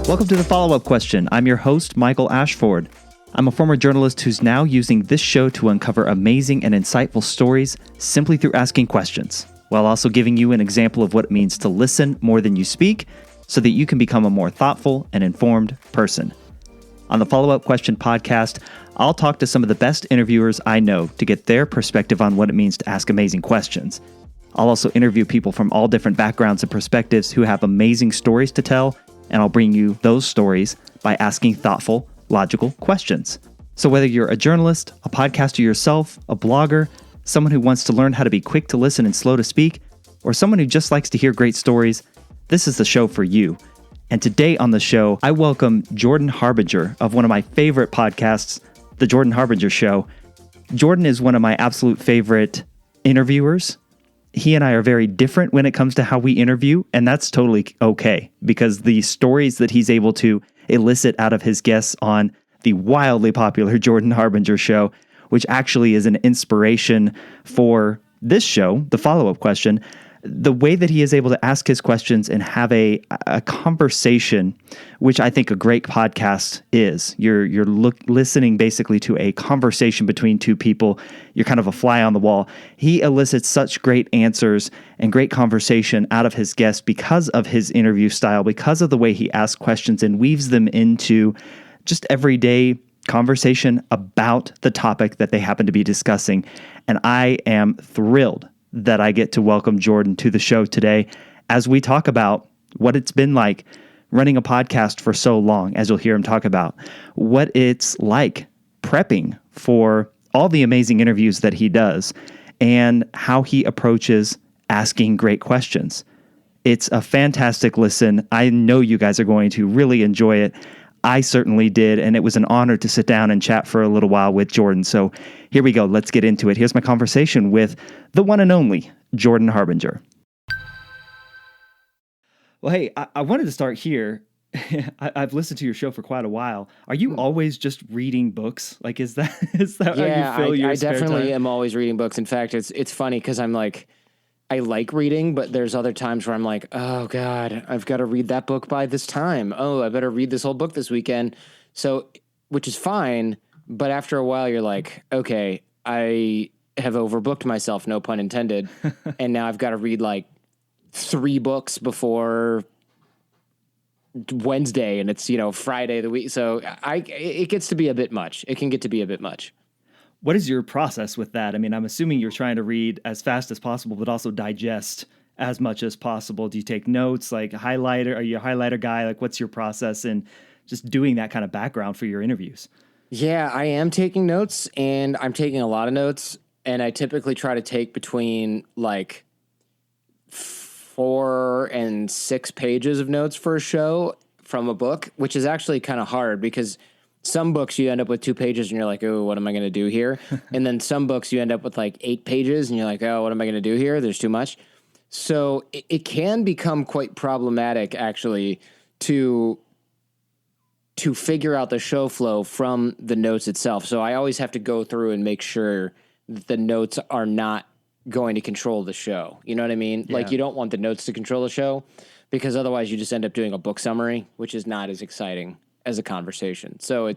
Welcome to the follow-up question. I'm your host, Michael Ashford. I'm a former journalist who's now using this show to uncover amazing and insightful stories simply through asking questions, while also giving you an example of what it means to listen more than you speak so that you can become a more thoughtful and informed person. On the Follow-Up Question podcast, I'll talk to some of the best interviewers I know to get their perspective on what it means to ask amazing questions. I'll also interview people from all different backgrounds and perspectives who have amazing stories to tell, and I'll bring you those stories by asking thoughtful, logical questions. So whether you're a journalist, a podcaster yourself, a blogger, someone who wants to learn how to be quick to listen and slow to speak, or someone who just likes to hear great stories, this is the show for you. And today on the show, I welcome Jordan Harbinger of one of my favorite podcasts, The Jordan Harbinger Show. Jordan is one of my absolute favorite interviewers. He and I are very different when it comes to how we interview, and that's totally okay, because the stories that he's able to elicit out of his guests on the wildly popular Jordan Harbinger Show, which actually is an inspiration for this show, the follow-up question, the way that he is able to ask his questions and have a conversation, which I think a great podcast is. You're listening basically to a conversation between two people. You're kind of a fly on the wall. He elicits such great answers and great conversation out of his guests because of his interview style, because of the way he asks questions and weaves them into just everyday conversation about the topic that they happen to be discussing. And I am thrilled that I get to welcome Jordan to the show today as we talk about what it's been like running a podcast for so long, as you'll hear him talk about, what it's like prepping for all the amazing interviews that he does, and how he approaches asking great questions. It's a fantastic listen. I know you guys are going to really enjoy it. I certainly did, and it was an honor to sit down and chat for a little while with Jordan. So here we go. Let's get into it. Here's my conversation with the one and only Jordan Harbinger. Well, hey, I wanted to start here. I've listened to your show for quite a while. Are you always just reading books? Like, is that how you fill your spare time? I definitely am always reading books. In fact, it's funny because I'm like, I like reading, but there's other times where I'm like, oh God, I've got to read that book by this time. Oh, I better read this whole book this weekend. So, which is fine. But after a while, you're like, okay, I have overbooked myself, no pun intended. And now I've got to read like 3 books before Wednesday, and it's, Friday of the week. So it gets to be a bit much. It can get to be a bit much. What is your process with that? I mean, I'm assuming you're trying to read as fast as possible, but also digest as much as possible. Do you take notes, like a highlighter? Are you a highlighter guy? Like, what's your process in just doing that kind of background for your interviews? Yeah, I am taking notes, and I'm taking a lot of notes, and I typically try to take between like 4 and 6 pages of notes for a show from a book, which is actually kind of hard because some books you end up with 2 pages and you're like, oh, what am I going to do here? And then some books you end up with like 8 pages and you're like, oh, what am I going to do here? There's too much. So it can become quite problematic actually to figure out the show flow from the notes itself. So I always have to go through and make sure that the notes are not going to control the show. You know what I mean? Yeah. Like, you don't want the notes to control the show because otherwise you just end up doing a book summary, which is not as exciting as a conversation. So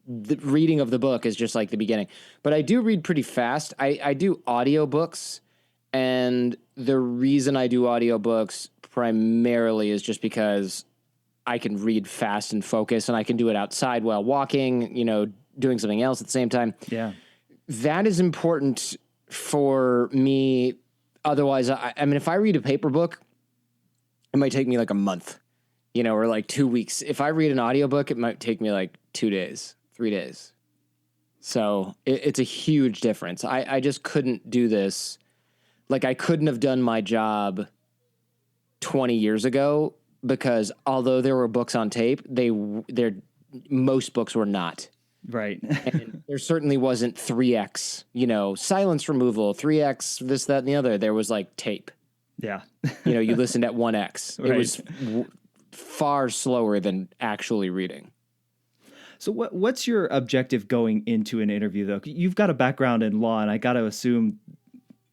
the reading of the book is just like the beginning. But I do read pretty fast. I do audiobooks, and the reason I do audiobooks primarily is just because I can read fast and focus, and I can do it outside while walking, doing something else at the same time. Yeah. That is important for me. Otherwise, I mean, if I read a paper book, it might take me like a month. Or like 2 weeks. If I read an audiobook, it might take me like 2 days, 3 days. So it's a huge difference. I just couldn't do this. Like, I couldn't have done my job 20 years ago because although there were books on tape, most books were not. Right. And there certainly wasn't 3X, silence removal, 3X, this, that, and the other. There was like tape. Yeah. You listened at 1X. Right. It was far slower than actually reading. So what's your objective going into an interview, though? You've got a background in law, and I got to assume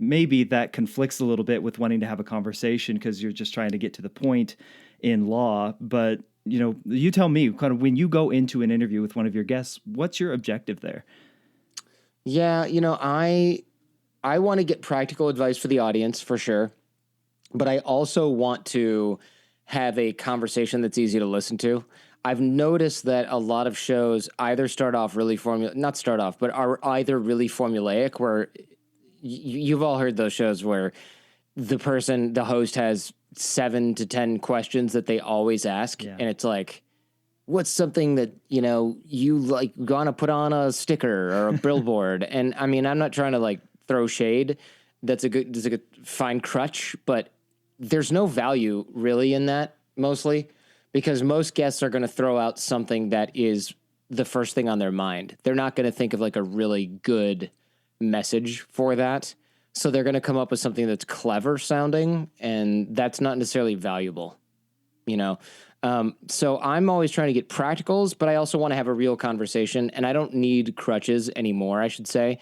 maybe that conflicts a little bit with wanting to have a conversation because you're just trying to get to the point in law. But you tell me kind of when you go into an interview with one of your guests, what's your objective there? Yeah, I want to get practical advice for the audience for sure, but I also want to have a conversation that's easy to listen to. I've noticed that a lot of shows either start off really not start off, but are either really formulaic where you've all heard those shows where the host has 7 to 10 questions that they always ask. Yeah. And it's like, what's something that, you like gonna put on a sticker or a billboard? And I mean, I'm not trying to like throw shade. That's a good fine crutch, but there's no value really in that mostly because most guests are going to throw out something that is the first thing on their mind. They're not going to think of like a really good message for that. So they're going to come up with something that's clever sounding, and that's not necessarily valuable, So I'm always trying to get practicals, but I also want to have a real conversation, and I don't need crutches anymore, I should say,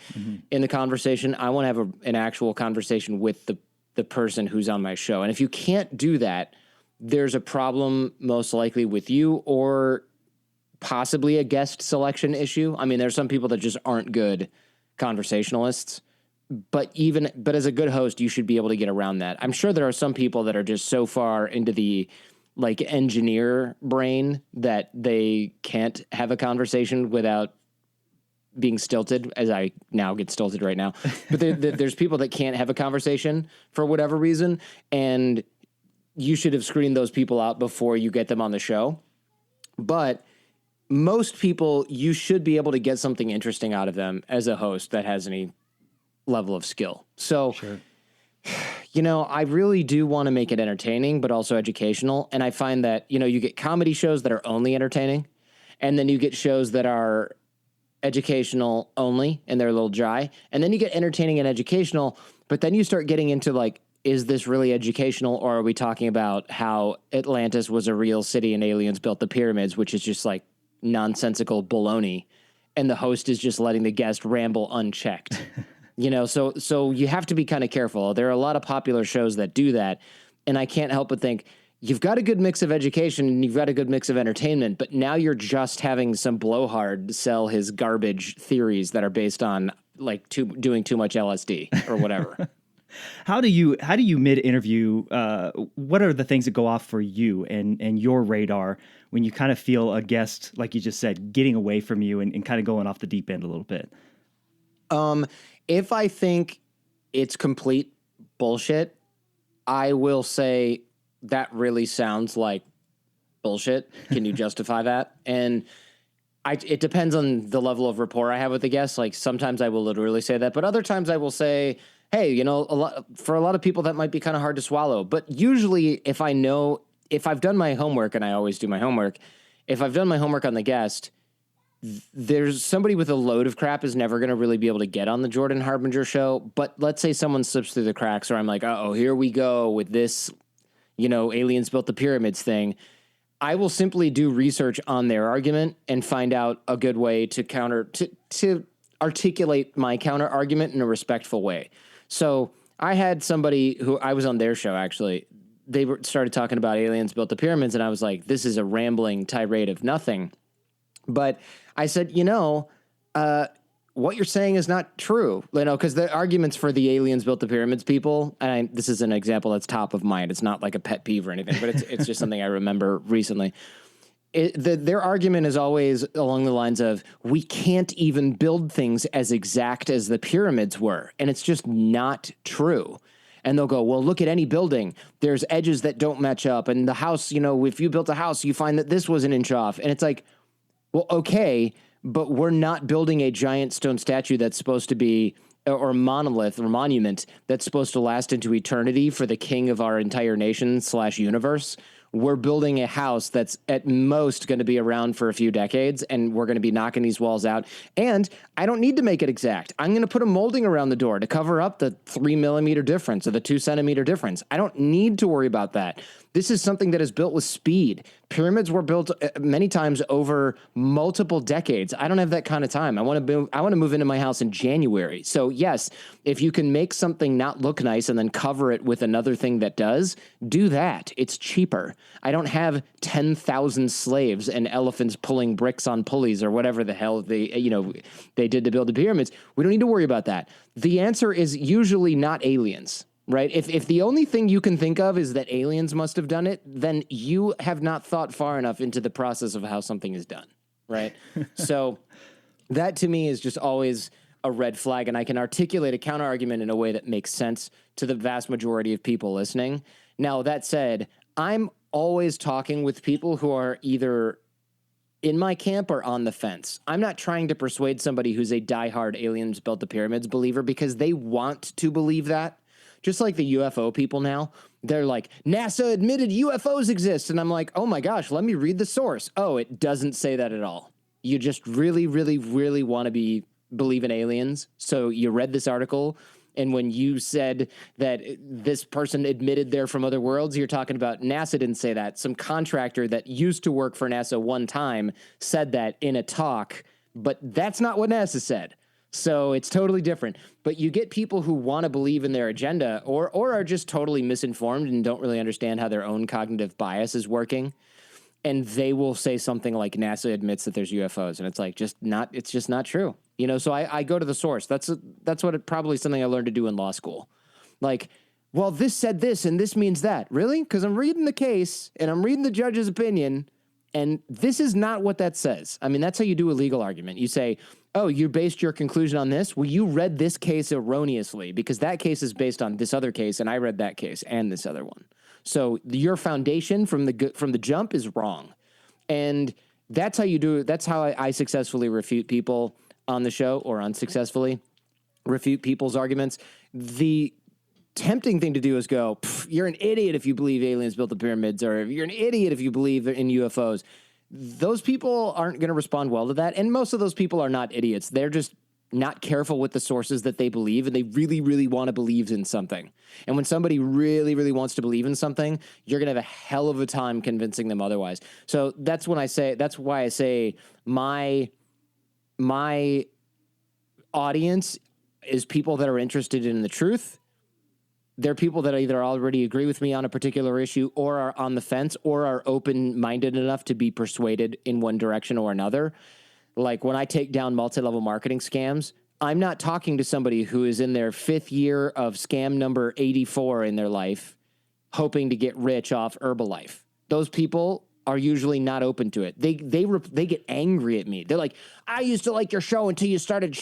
in the conversation. I want to have an actual conversation with the person who's on my show. And if you can't do that, there's a problem most likely with you or possibly a guest selection issue. I mean, there's some people that just aren't good conversationalists. But as a good host, you should be able to get around that. I'm sure there are some people that are just so far into the like engineer brain that they can't have a conversation without being stilted, as I now get stilted right now. But there's people that can't have a conversation for whatever reason, and you should have screened those people out before you get them on the show. But most people, you should be able to get something interesting out of them as a host that has any level of skill. So, sure. I really do want to make it entertaining, but also educational. And I find that, you get comedy shows that are only entertaining, and then you get shows that are educational only, and they're a little dry. And then you get entertaining and educational, but then you start getting into like, is this really educational, or are we talking about how Atlantis was a real city and aliens built the pyramids, which is just like nonsensical baloney, and the host is just letting the guest ramble unchecked. So you have to be kind of careful. There are a lot of popular shows that do that, and I can't help but think you've got a good mix of education and you've got a good mix of entertainment, but now you're just having some blowhard sell his garbage theories that are based on like doing too much LSD or whatever. How do you mid-interview, what are the things that go off for you and your radar when you kind of feel a guest, like you just said, getting away from you and kind of going off the deep end a little bit? If I think it's complete bullshit, I will say that really sounds like bullshit. Can you justify that? And it depends on the level of rapport I have with the guest. Like sometimes I will literally say that, but other times I will say, hey, for a lot of people that might be kind of hard to swallow. But usually if I've done my homework, and I always do my homework, if I've done my homework on the guest, there's somebody with a load of crap is never going to really be able to get on the Jordan Harbinger Show. But let's say someone slips through the cracks, or I'm like, oh, here we go with this, aliens built the pyramids thing. I will simply do research on their argument and find out a good way to articulate my counter argument in a respectful way. So I had somebody who I was on their show, actually. They started talking about aliens built the pyramids, and I was like, this is a rambling tirade of nothing. But I said, what you're saying is not true, because the arguments for the aliens built the pyramids people, and this is an example that's top of mind. It's not like a pet peeve or anything, but it's just something I remember recently. Their argument is always along the lines of, we can't even build things as exact as the pyramids were. And it's just not true. And they'll go, well, look at any building. There's edges that don't match up. And the house, if you built a house, you find that this was an inch off. And it's like, well, okay, but we're not building a giant stone statue that's supposed to be, or monolith or monument that's supposed to last into eternity for the king of our entire nation / universe. We're building a house that's at most going to be around for a few decades, and we're going to be knocking these walls out. And I don't need to make it exact. I'm going to put a molding around the door to cover up the 3 millimeter difference or the 2 centimeter difference. I don't need to worry about that. This is something that is built with speed. Pyramids were built many times over multiple decades. I don't have that kind of time. I want to move into my house in January. So yes, if you can make something not look nice and then cover it with another thing that does, do that. It's cheaper. I don't have 10,000 slaves and elephants pulling bricks on pulleys or whatever the hell they did to build the pyramids. We don't need to worry about that. The answer is usually not aliens. Right? If the only thing you can think of is that aliens must have done it, then you have not thought far enough into the process of how something is done. Right? So that to me is just always a red flag. And I can articulate a counter argument in a way that makes sense to the vast majority of people listening. Now, that said, I'm always talking with people who are either in my camp or on the fence. I'm not trying to persuade somebody who's a diehard aliens built the pyramids believer because they want to believe that. Just like the UFO people now, they're like, NASA admitted UFOs exist. And I'm like, oh my gosh, let me read the source. Oh, it doesn't say that at all. You just really, really, really want to believe in aliens. So you read this article. And when you said that this person admitted they're from other worlds, you're talking about NASA didn't say that. Some contractor that used to work for NASA one time said that in a talk, but that's not what NASA said. So it's totally different. But you get people who want to believe in their agenda or are just totally misinformed and don't really understand how their own cognitive bias is working. And they will say something like NASA admits that there's UFOs. And it's like, it's just not true. So I go to the source. That's probably something I learned to do in law school. Like, well, this said this and this means that. Really? Because I'm reading the case and I'm reading the judge's opinion. And this is not what that says. I mean, that's how you do a legal argument. You say, oh, you based your conclusion on this? Well, you read this case erroneously because that case is based on this other case, and I read that case and this other one. So your foundation from the jump is wrong. And that's how you do it. That's how I successfully refute people on the show, or unsuccessfully refute people's arguments. The tempting thing to do is go, you're an idiot if you believe aliens built the pyramids, or you're an idiot if you believe in UFOs. Those people aren't going to respond well to that. And most of those people are not idiots. They're just not careful with the sources that they believe, and they really, really want to believe in something. And when somebody really, really wants to believe in something, you're going to have a hell of a time convincing them otherwise. So that's why I say my audience is people that are interested in the truth. They're people that either already agree with me on a particular issue or are on the fence or are open-minded enough to be persuaded in one direction or another. Like when I take down multi-level marketing scams, I'm not talking to somebody who is in their 5th year of scam number 84 in their life, hoping to get rich off Herbalife. Those people are usually not open to it. They get angry at me. They're like, I used to like your show until you started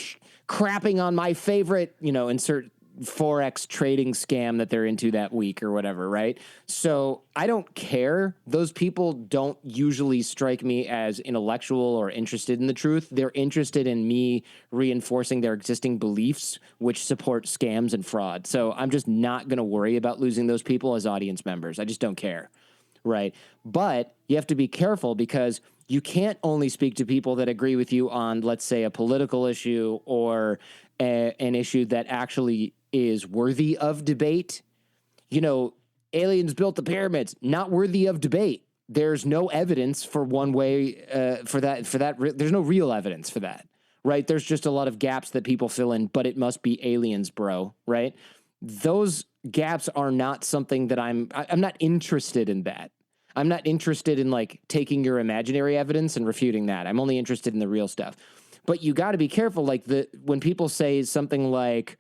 crapping on my favorite, insert Forex trading scam that they're into that week or whatever, right? So I don't care. Those people don't usually strike me as intellectual or interested in the truth. They're interested in me reinforcing their existing beliefs, which support scams and fraud. So I'm just not going to worry about losing those people as audience members. I just don't care, right? But you have to be careful because you can't only speak to people that agree with you on, let's say, a political issue or an issue that actually is worthy of debate. Aliens built the pyramids, not worthy of debate. There's no evidence for one way for that. There's no real evidence for that, right? There's just a lot of gaps that people fill in, but it must be aliens, bro, right? Those gaps are not something that I'm not interested in that. I'm not interested in like taking your imaginary evidence and refuting that. I'm only interested in the real stuff. But you got to be careful. Like when people say something like,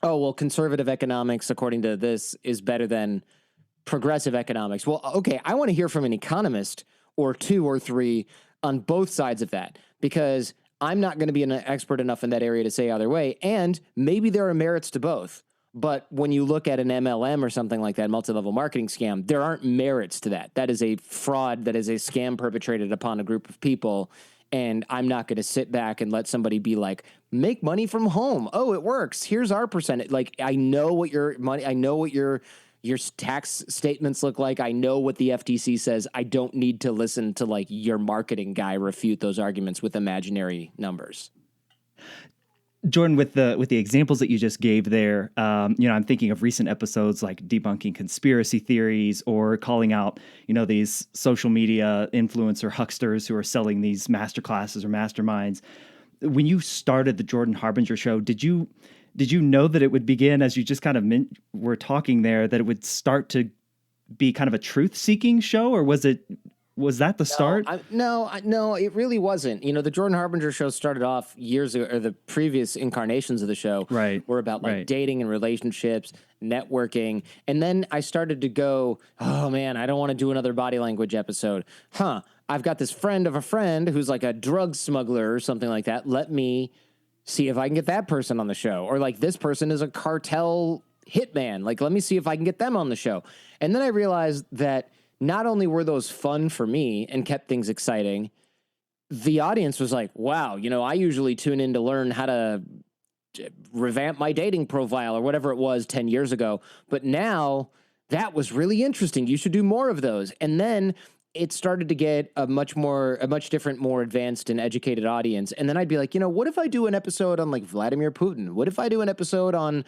oh, well, conservative economics, according to this, is better than progressive economics. Well, okay, I want to hear from an economist or 2 or 3 on both sides of that, because I'm not going to be an expert enough in that area to say either way. And maybe there are merits to both. But when you look at an MLM or something like that, multi-level marketing scam, there aren't merits to that. That is a fraud. That is a scam perpetrated upon a group of people. And I'm not going to sit back and let somebody be like, make money from home. Oh, it works. Here's our percentage. Like, I know what your money, I know what your tax statements look like. I know what the FTC says. I don't need to listen to like your marketing guy refute those arguments with imaginary numbers. Jordan, with the examples that you just gave there, I'm thinking of recent episodes like debunking conspiracy theories or calling out, these social media influencer hucksters who are selling these masterclasses or masterminds. When you started the Jordan Harbinger Show, did you know that it would begin, as you just kind of were talking there, that it would start to be kind of a truth-seeking show, or was that the start? No, it really wasn't. The Jordan Harbinger Show started off years ago, or the previous incarnations of the show were about dating and relationships, networking. And then I started to go, oh man, I don't want to do another body language episode. I've got this friend of a friend who's like a drug smuggler or something like that. Let me see if I can get that person on the show. Or like this person is a cartel hitman. Like, let me see if I can get them on the show. And then I realized that not only were those fun for me and kept things exciting, the audience was like, wow, I usually tune in to learn how to revamp my dating profile or whatever it was 10 years ago. But now that was really interesting. You should do more of those. And then it started to get a much different, more advanced and educated audience. And then I'd be like, what if I do an episode on like Vladimir Putin? What if I do an episode on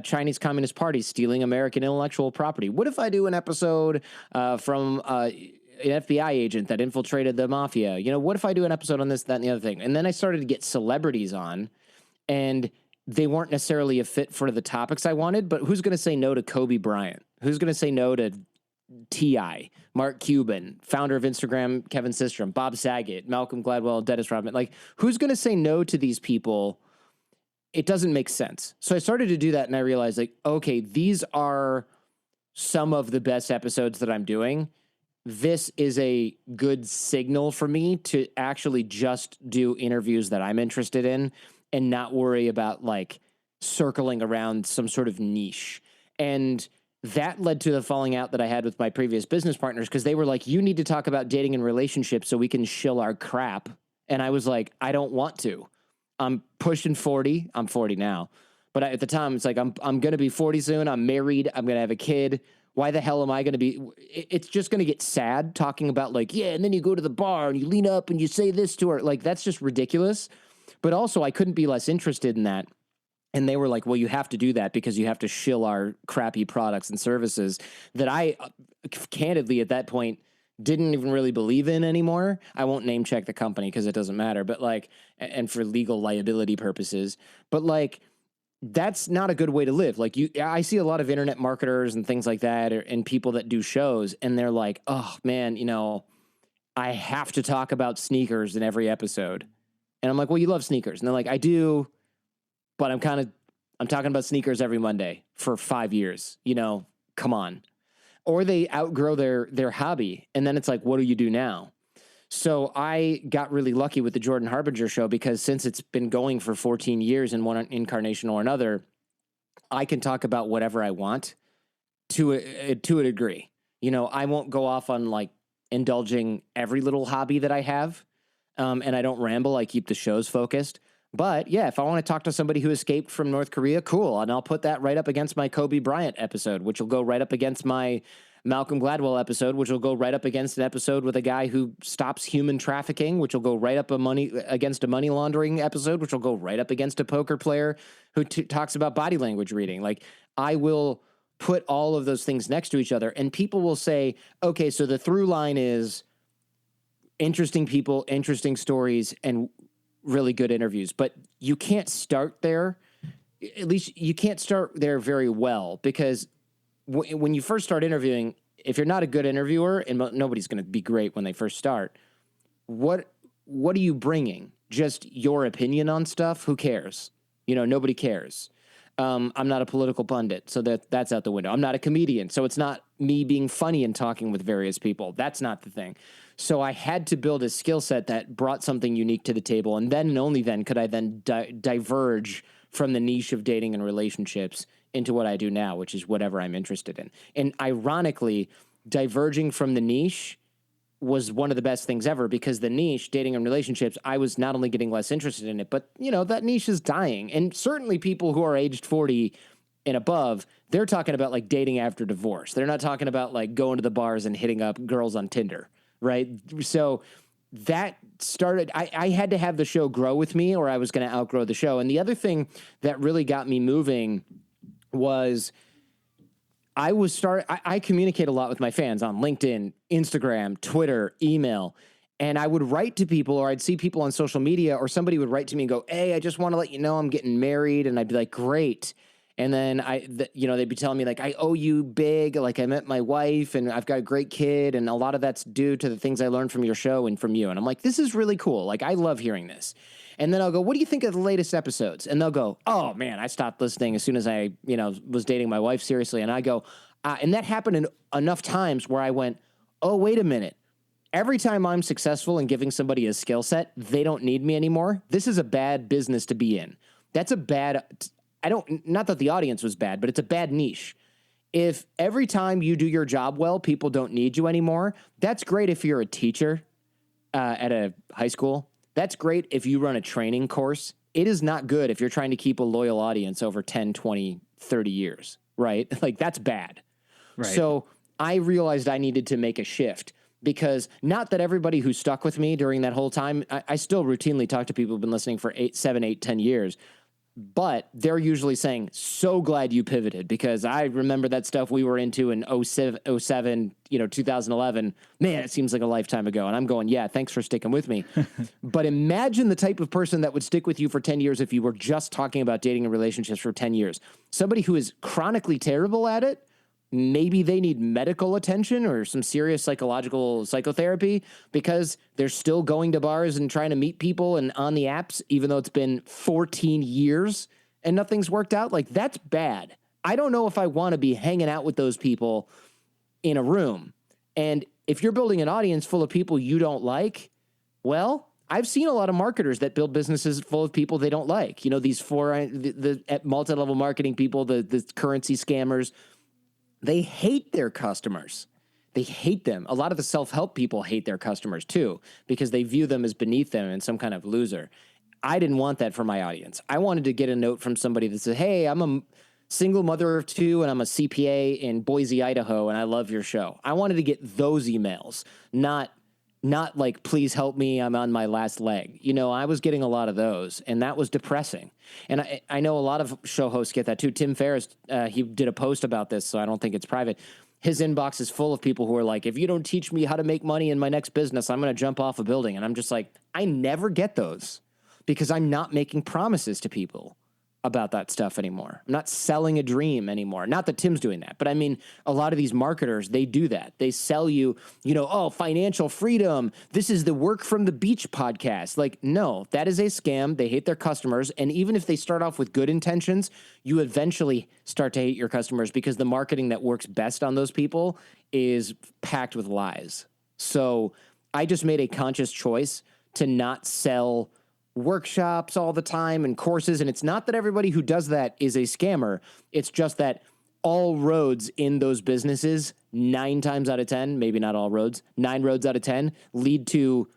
Chinese Communist Party stealing American intellectual property? What if I do an episode from an FBI agent that infiltrated the mafia? What if I do an episode on this, that, and the other thing? And then I started to get celebrities on, and they weren't necessarily a fit for the topics I wanted, but who's going to say no to Kobe Bryant? Who's going to say no to T.I., Mark Cuban, founder of Instagram, Kevin Systrom, Bob Saget, Malcolm Gladwell, Dennis Rodman? Like, who's going to say no to these people? It doesn't make sense. So I started to do that, and I realized, like, okay, these are some of the best episodes that I'm doing. This is a good signal for me to actually just do interviews that I'm interested in and not worry about, like, circling around some sort of niche. And that led to the falling out that I had with my previous business partners, because they were like, you need to talk about dating and relationships so we can shill our crap. And I was like, I don't want to. I'm pushing 40. I'm 40 now. But at the time, it's like, I'm going to be 40 soon. I'm married. I'm going to have a kid. Why the hell am I going to be? It's just going to get sad talking about like, yeah, and then you go to the bar and you lean up and you say this to her. Like, that's just ridiculous. But also, I couldn't be less interested in that. And they were like, well, you have to do that because you have to shill our crappy products and services that I candidly at that point didn't even really believe in anymore. I won't name check the company because it doesn't matter, but like, and for legal liability purposes, but like, that's not a good way to live. Like I see a lot of internet marketers and things like that, and people that do shows, and they're like, oh man, I have to talk about sneakers in every episode. And I'm like, well, you love sneakers. And they're like, I do. But I'm talking about sneakers every Monday for 5 years, come on. Or they outgrow their hobby. And then it's like, what do you do now? So I got really lucky with the Jordan Harbinger Show, because since it's been going for 14 years in one incarnation or another, I can talk about whatever I want to a degree. I won't go off on like indulging every little hobby that I have. And I don't ramble. I keep the shows focused. But yeah, if I want to talk to somebody who escaped from North Korea, cool. And I'll put that right up against my Kobe Bryant episode, which will go right up against my Malcolm Gladwell episode, which will go right up against an episode with a guy who stops human trafficking, which will go right up against a money laundering episode, which will go right up against a poker player who talks about body language reading. Like, I will put all of those things next to each other, and people will say, okay, so the through line is interesting people, interesting stories, and really good interviews. But you can't start there. At least you can't start there very well, because when you first start interviewing, if you're not a good interviewer, and nobody's going to be great when they first start, what are you bringing? Just your opinion on stuff? Who cares? Nobody cares. I'm not a political pundit, so that's out the window. I'm not a comedian, so it's not me being funny and talking with various people. That's not the thing. So I had to build a skill set that brought something unique to the table, and then and only then could I then diverge from the niche of dating and relationships into what I do now, which is whatever I'm interested in. And ironically, diverging from the niche was one of the best things ever, because the niche, dating and relationships, I was not only getting less interested in it, but that niche is dying. And certainly people who are aged 40 and above, they're talking about like dating after divorce. They're not talking about like going to the bars and hitting up girls on Tinder, right? So that started, I had to have the show grow with me or I was going to outgrow the show. And the other thing that really got me moving was I communicate a lot with my fans on LinkedIn, Instagram, Twitter, email, and I would write to people, or I'd see people on social media, or somebody would write to me and go, "Hey, I just want to let you know I'm getting married." And I'd be like, "Great." And then they'd be telling me like, "I owe you big. Like I met my wife and I've got a great kid. And a lot of that's due to the things I learned from your show and from you." And I'm like, "This is really cool. Like I love hearing this." And then I'll go, "What do you think of the latest episodes?" And they'll go, "Oh man, I stopped listening as soon as I, was dating my wife seriously." And I go, and that happened enough times where I went, "Oh, wait a minute. Every time I'm successful in giving somebody a skill set, they don't need me anymore. This is a bad business to be in. That's a bad, not that the audience was bad, but it's a bad niche. If every time you do your job well, people don't need you anymore, that's great if you're a teacher at a high school. That's great if you run a training course. It is not good if you're trying to keep a loyal audience over 10, 20, 30 years, right? Like that's bad." Right. So I realized I needed to make a shift. Because not that everybody who stuck with me during that whole time, I still routinely talk to people who've been listening for 7, 8, 10 years, but they're usually saying, "So glad you pivoted," because I remember that stuff we were into in 07, 2011. Man, it seems like a lifetime ago. And I'm going, yeah, thanks for sticking with me. But imagine the type of person that would stick with you for 10 years if you were just talking about dating and relationships for 10 years. Somebody who is chronically terrible at it. Maybe they need medical attention or some serious psychotherapy because they're still going to bars and trying to meet people and on the apps, even though it's been 14 years and nothing's worked out. Like that's bad. I don't know if I want to be hanging out with those people in a room. And if you're building an audience full of people you don't like, well, I've seen a lot of marketers that build businesses full of people they don't like. These the multi-level marketing people, the currency scammers. They hate their customers. They hate them. A lot of the self-help people hate their customers too, because they view them as beneath them and some kind of loser. I didn't want that for my audience. I wanted to get a note from somebody that said, "Hey, I'm a single mother of 2 and I'm a CPA in Boise, Idaho, and I love your show." I wanted to get those emails, not like, "Please help me, I'm on my last leg." I was getting a lot of those, and that was depressing. And I know a lot of show hosts get that too. Tim Ferriss, he did a post about this, so I don't think it's private. His inbox is full of people who are like, "If you don't teach me how to make money in my next business, I'm going to jump off a building." And I'm just like, I never get those because I'm not making promises to people about that stuff anymore. I'm not selling a dream anymore. Not that Tim's doing that, but I mean, a lot of these marketers, they do that. They sell you, "Oh, financial freedom. This is the Work from the Beach podcast." Like, no, that is a scam. They hate their customers. And even if they start off with good intentions, you eventually start to hate your customers because the marketing that works best on those people is packed with lies. So I just made a conscious choice to not sell workshops all the time and courses. And it's not that everybody who does that is a scammer. It's just that all roads in those businesses, 9 times out of 10, maybe not all roads, 9 roads out of 10 lead to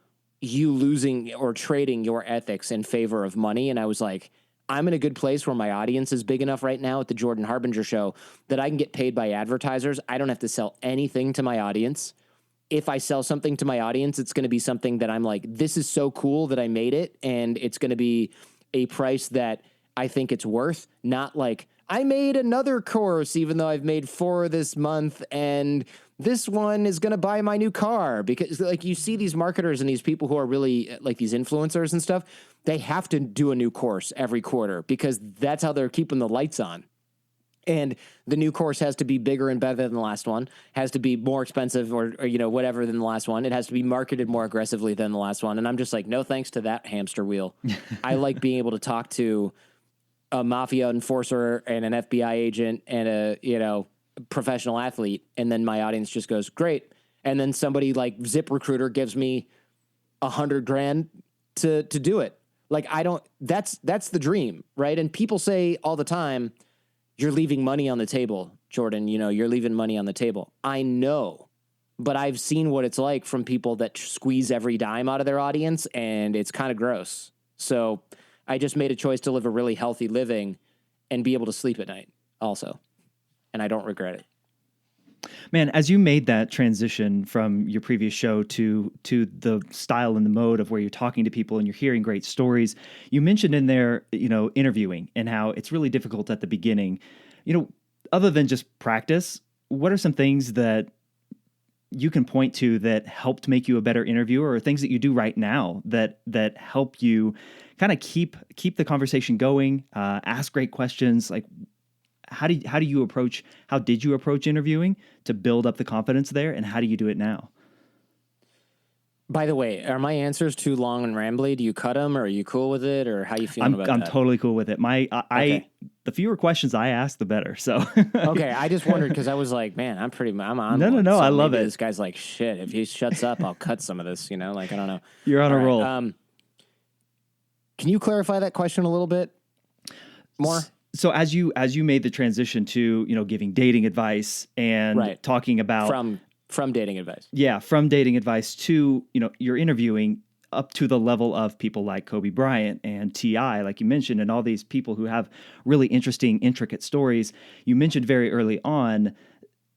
you losing or trading your ethics in favor of money. And I was like, I'm in a good place where my audience is big enough right now at the Jordan Harbinger Show that I can get paid by advertisers. I don't have to sell anything to my audience. If I sell something to my audience, it's going to be something that I'm like, this is so cool that I made it. And it's going to be a price that I think it's worth, not like I made another course, even though I've made 4 this month and this one is going to buy my new car. Because like you see these marketers and these people who are really like these influencers and stuff, they have to do a new course every quarter because that's how they're keeping the lights on. And the new course has to be bigger and better than the last one, has to be more expensive or whatever than the last one. It has to be marketed more aggressively than the last one. And I'm just like, no, thanks to that hamster wheel. I like being able to talk to a mafia enforcer and an FBI agent and a, professional athlete. And then my audience just goes, great. And then somebody like ZipRecruiter gives me $100,000 to do it. Like, that's the dream. Right. And people say all the time, you're leaving money on the table, Jordan, you're leaving money on the table. I know, but I've seen what it's like from people that squeeze every dime out of their audience, and it's kind of gross. So I just made a choice to live a really healthy living and be able to sleep at night also. And I don't regret it. Man, as you made that transition from your previous show to the style and the mode of where you're talking to people and you're hearing great stories, you mentioned in there, interviewing and how it's really difficult at the beginning. Other than just practice, what are some things that you can point to that helped make you a better interviewer, or things that you do right now that help you kind of keep the conversation going, ask great questions? Like, how did you approach interviewing to build up the confidence there, and how do you do it now? By the way, are my answers too long and rambly? Do you cut them, or are you cool with it, or how you feeling about that? I'm totally cool with it. Okay. The fewer questions I ask, the better. So okay, I just wondered because I was like, man, I'm on. No, one, no, so I love it. This guy's like, shit. If he shuts up, I'll cut some of this. Like I don't know. You're on a roll. Can you clarify that question a little bit more? So as you made the transition to giving dating advice and talking about from dating advice, from dating advice to you're interviewing up to the level of people like Kobe Bryant and T.I., like you mentioned, and all these people who have really interesting, intricate stories. You mentioned very early on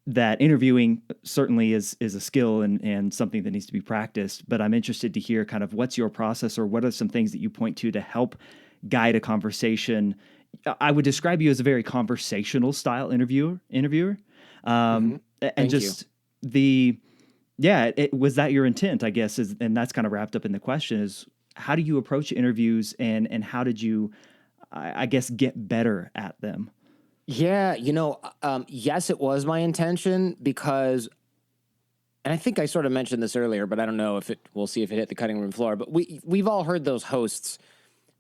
that interviewing certainly is a skill and something that needs to be practiced. But I'm interested to hear kind of what's your process, or what are some things that you point to help guide a conversation. I would describe you as a very conversational style interviewer. And just was that your intent, I guess, and that's kind of wrapped up in the question is, how do you approach interviews and how did you, I guess, get better at them? Yeah. Yes, it was my intention because, and I think I sort of mentioned this earlier, but I don't know we'll see if it hit the cutting room floor, but we've all heard those hosts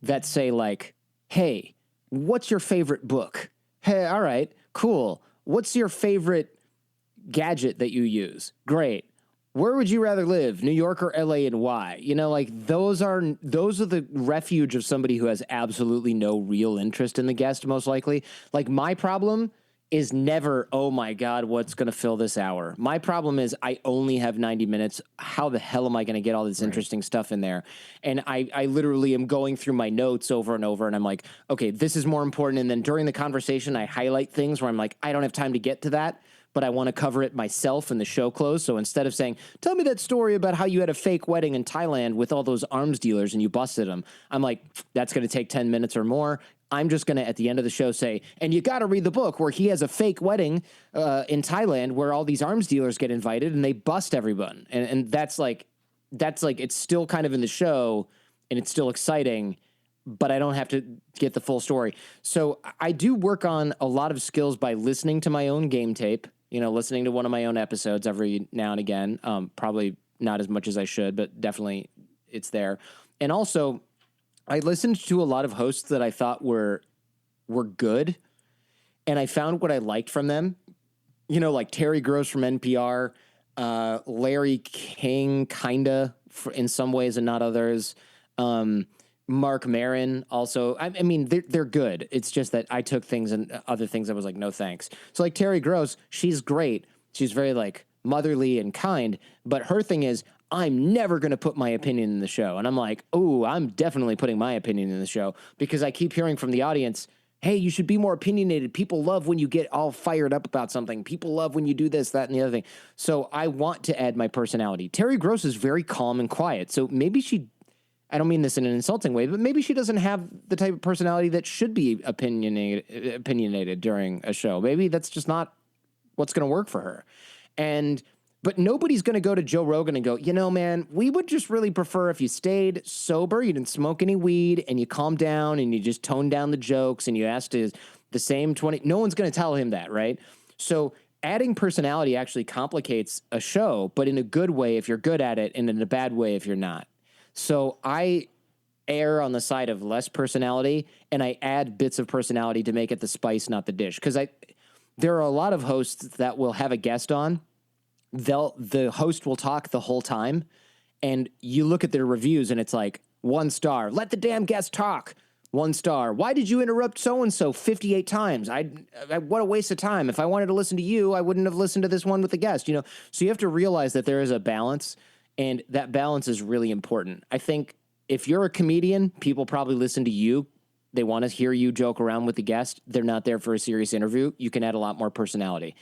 that say like, hey, what's your favorite book? Hey, all right, cool. What's your favorite gadget that you use? Great. Where would you rather live, New York or LA, and why? Those are the refuge of somebody who has absolutely no real interest in the guest, most likely. Like, my problem is never, oh my God, what's going to fill this hour? My problem is I only have 90 minutes. How the hell am I going to get all this interesting stuff in there? And I literally am going through my notes over and over, and I'm like, okay, this is more important. And then during the conversation, I highlight things where I'm like, I don't have time to get to that, but I want to cover it myself in the show close. So instead of saying, tell me that story about how you had a fake wedding in Thailand with all those arms dealers and you busted them, I'm like, that's going to take 10 minutes or more. I'm just going to, at the end of the show, say, and you got to read the book where he has a fake wedding in Thailand where all these arms dealers get invited and they bust everyone. And that's like, it's still kind of in the show and it's still exciting, but I don't have to get the full story. So I do work on a lot of skills by listening to my own game tape, listening to one of my own episodes every now and again. Probably not as much as I should, but definitely it's there. And also, I listened to a lot of hosts that I thought were good, and I found what I liked from them. Like Terry Gross from NPR, Larry King, kinda in some ways and not others. Mark Maron also. I mean, they're good. It's just that I took things and other things I was like, no thanks. So like Terry Gross, she's great. She's very like motherly and kind, but her thing is, I'm never going to put my opinion in the show. And I'm like, oh, I'm definitely putting my opinion in the show, because I keep hearing from the audience, hey, you should be more opinionated. People love when you get all fired up about something. People love when you do this, that, and the other thing. So I want to add my personality. Terry Gross is very calm and quiet. So maybe I don't mean this in an insulting way, but maybe she doesn't have the type of personality that should be opinionated during a show. Maybe that's just not what's going to work for her. But nobody's going to go to Joe Rogan and go, man, we would just really prefer if you stayed sober, you didn't smoke any weed, and you calmed down and you just toned down the jokes and you asked the same 20. No one's going to tell him that, right? So adding personality actually complicates a show, but in a good way if you're good at it, and in a bad way if you're not. So I err on the side of less personality, and I add bits of personality to make it the spice, not the dish. Because there are a lot of hosts that will have a guest on. The host will talk the whole time, and you look at their reviews and it's like 1 star, let the damn guest talk. 1 star, why did you interrupt so-and-so 58 times? What a waste of time. If I wanted to listen to you, I wouldn't have listened to this one with the guest, So you have to realize that there is a balance, and that balance is really important. I think if you're a comedian, people probably listen to you. They want to hear you joke around with the guest. They're not there for a serious interview. You can add a lot more personality.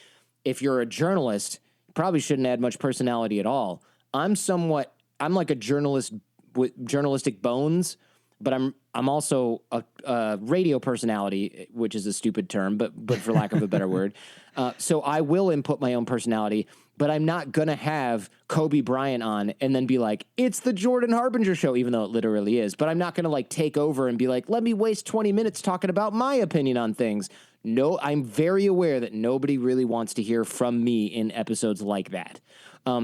if you're a journalist, you probably shouldn't add much personality at all. I'm like a journalist with journalistic bones, but I'm also a radio personality, which is a stupid term, but for lack of a better word. So I will input my own personality, but I'm not going to have Kobe Bryant on and then be like, it's the Jordan Harbinger Show, even though it literally is. But I'm not going to like take over and be like, let me waste 20 minutes talking about my opinion on things. No, I'm very aware that nobody really wants to hear from me in episodes like that.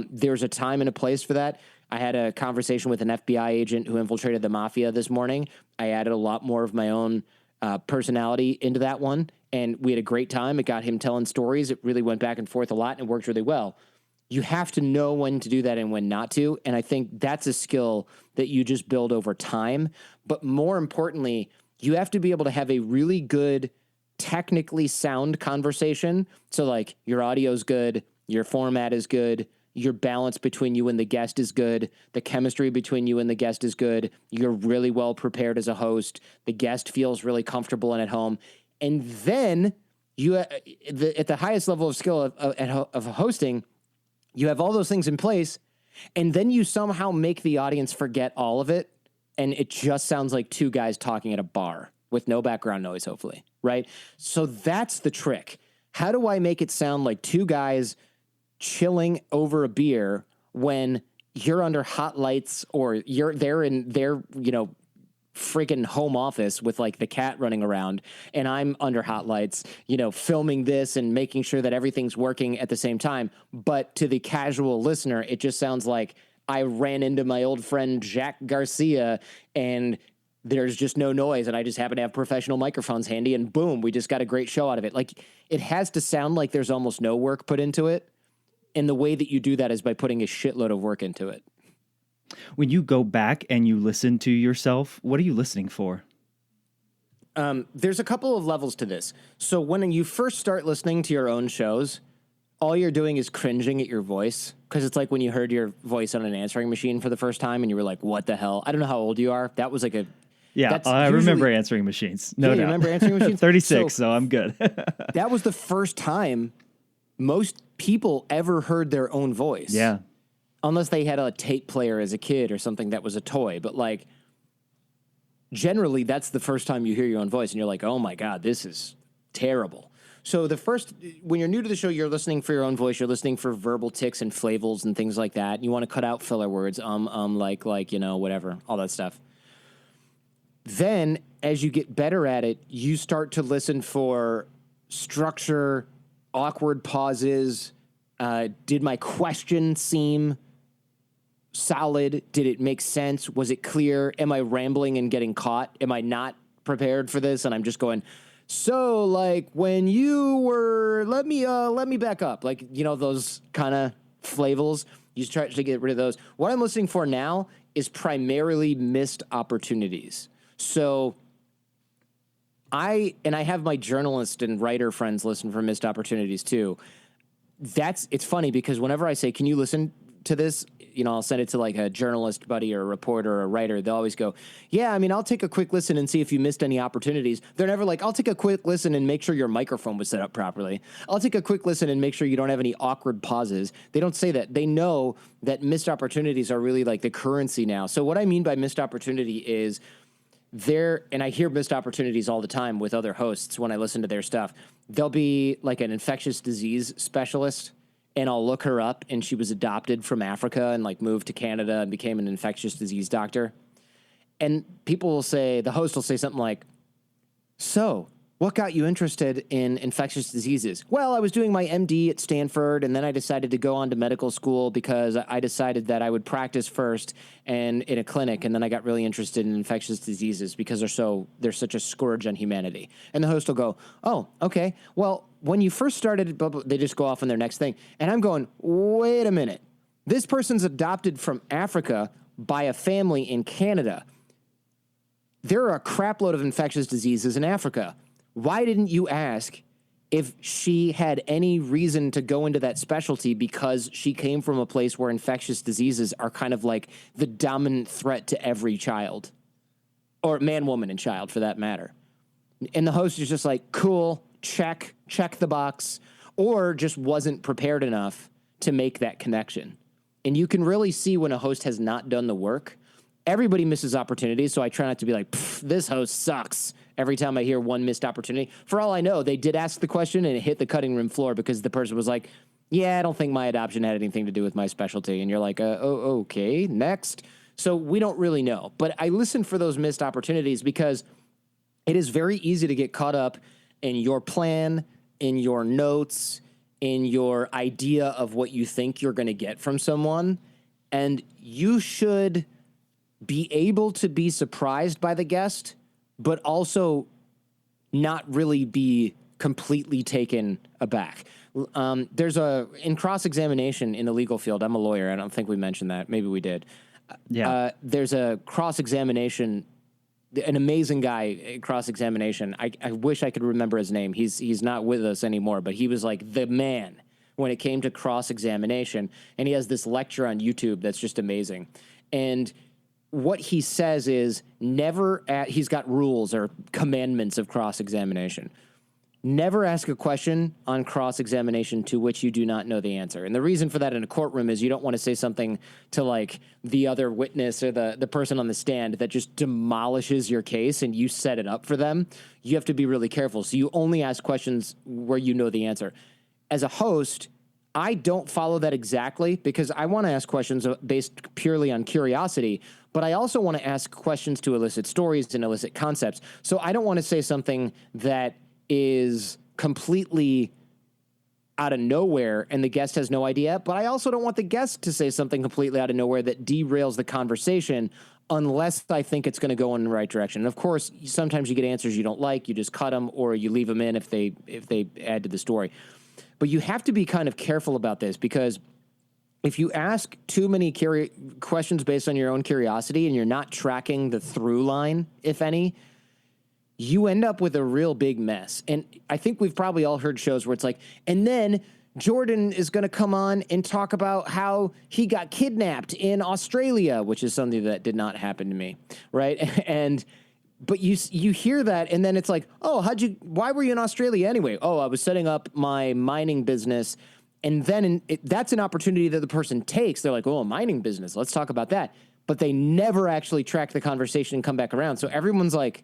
There's a time and a place for that. I had a conversation with an FBI agent who infiltrated the mafia this morning. I added a lot more of my own personality into that one, and we had a great time. It got him telling stories. It really went back and forth a lot, and it worked really well. You have to know when to do that and when not to, and I think that's a skill that you just build over time. But more importantly, you have to be able to have a really good, technically sound conversation. So like your audio's good, your format is good, your balance between you and the guest is good, the chemistry between you and the guest is good, you're really well prepared as a host, the guest feels really comfortable and at home, and then you at the highest level of skill of hosting, you have all those things in place, and then you somehow make the audience forget all of it, and it just sounds like two guys talking at a bar with no background noise, hopefully, right? So that's the trick. How do I make it sound like two guys chilling over a beer when you're under hot lights or they're in their, freaking home office with like the cat running around and I'm under hot lights, filming this and making sure that everything's working at the same time. But to the casual listener, it just sounds like I ran into my old friend Jack Garcia and there's just no noise and I just happen to have professional microphones handy and boom, we just got a great show out of it. Like it has to sound like there's almost no work put into it. And the way that you do that is by putting a shitload of work into it. When you go back and you listen to yourself, what are you listening for? There's a couple of levels to this. So when you first start listening to your own shows, all you're doing is cringing at your voice. Because it's like when you heard your voice on an answering machine for the first time and you were like, what the hell? I don't know how old you are. That was like I remember answering machines. No doubt. You remember answering machines? 36, so I'm good. That was the first time most people ever heard their own voice. Yeah. Unless they had a tape player as a kid or something that was a toy. But like, generally, that's the first time you hear your own voice and you're like, oh my God, this is terrible. So when you're new to the show, you're listening for your own voice. You're listening for verbal tics and flavels and things like that. You want to cut out filler words, like, whatever, all that stuff. Then as you get better at it, you start to listen for structure, awkward pauses. Did my question seem solid? Did it make sense? Was it clear? Am I rambling and getting caught? Am I not prepared for this? And I'm just going, so like when you were, let me back up. Like, those kind of flavels, you try to get rid of those. What I'm listening for now is primarily missed opportunities. So I have my journalist and writer friends listen for missed opportunities too. It's funny because whenever I say, can you listen to this? I'll send it to like a journalist buddy or a reporter or a writer. They'll always go, yeah, I'll take a quick listen and see if you missed any opportunities. They're never like, I'll take a quick listen and make sure your microphone was set up properly. I'll take a quick listen and make sure you don't have any awkward pauses. They don't say that. They know that missed opportunities are really like the currency now. So what I mean by missed opportunity is and I hear missed opportunities all the time with other hosts when I listen to their stuff. There'll be like an infectious disease specialist, and I'll look her up, and she was adopted from Africa and like moved to Canada and became an infectious disease doctor. And the host will say something like, so what got you interested in infectious diseases? Well, I was doing my MD at Stanford, and then I decided to go on to medical school because I decided that I would practice first and in a clinic, and then I got really interested in infectious diseases because they're such a scourge on humanity. And the host will go, oh, okay. Well, when you first started, they just go off on their next thing. And I'm going, wait a minute. This person's adopted from Africa by a family in Canada. There are a crap load of infectious diseases in Africa. Why didn't you ask if she had any reason to go into that specialty because she came from a place where infectious diseases are kind of like the dominant threat to every child, or man, woman, and child for that matter? And the host is just like, cool, check the box. or just wasn't prepared enough to make that connection. And you can really see when a host has not done the work. Everybody misses opportunities, so I try not to be like, this host sucks every time I hear one missed opportunity. For all I know, they did ask the question and it hit the cutting room floor because the person was like, yeah, I don't think my adoption had anything to do with my specialty. And you're like, okay, next. So we don't really know. But I listen for those missed opportunities because it is very easy to get caught up in your plan, in your notes, in your idea of what you think you're going to get from someone. And you should be able to be surprised by the guest, but also not really be completely taken aback. There's in cross-examination in the legal field, I'm a lawyer. I don't think we mentioned that. Maybe we did. Yeah. There's a cross-examination, an amazing guy in cross-examination. I wish I could remember his name. He's not with us anymore, but he was like the man when it came to cross-examination. And he has this lecture on YouTube that's just amazing. And what he says is he's got rules or commandments of cross-examination. Never ask a question on cross-examination to which you do not know the answer. And the reason for that in a courtroom is you don't want to say something to like the other witness or the person on the stand that just demolishes your case and you set it up for them. You have to be really careful. So you only ask questions where you know the answer. As a host, I don't follow that exactly because I want to ask questions based purely on curiosity, but I also want to ask questions to elicit stories and elicit concepts. So I don't want to say something that is completely out of nowhere and the guest has no idea, but I also don't want the guest to say something completely out of nowhere that derails the conversation unless I think it's going to go in the right direction. And of course, sometimes you get answers you don't like, you just cut them or you leave them in if they add to the story. But you have to be kind of careful about this because if you ask too many questions based on your own curiosity and you're not tracking the through line, if any, you end up with a real big mess. And I think we've probably all heard shows where it's like, and then Jordan is going to come on and talk about how he got kidnapped in Australia, which is something that did not happen to me, right? But you hear that, and then it's like, oh, why were you in Australia anyway? Oh, I was setting up my mining business. And then that's an opportunity that the person takes. They're like, oh, a mining business, let's talk about that. But they never actually track the conversation and come back around. So everyone's like,